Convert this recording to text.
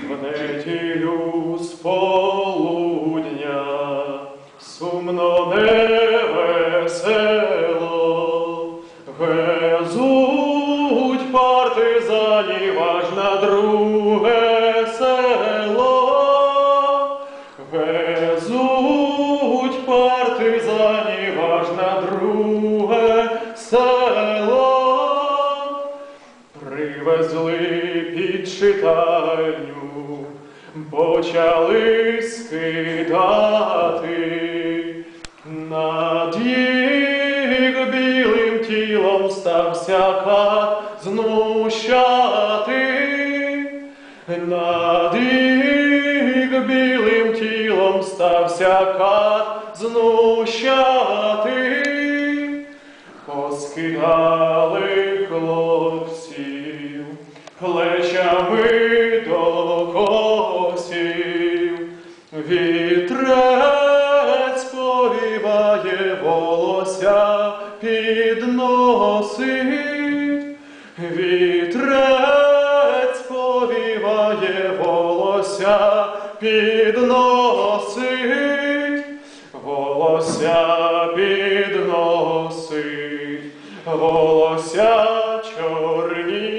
В неділю з полудня сумно невесело везуть партизанів аж на друге село. Везуть партизанів аж на друге село. Привезли під читальню, почали скидати. Над їх білим тілом стався кат знущати. Над їх білим тілом стався кат знущати. Поскидали хлопців плечами до косів. Вітрець повіває, волосся підносить. Вітрець повіває, волосся підносить. Волосся підносить, волосся чорні.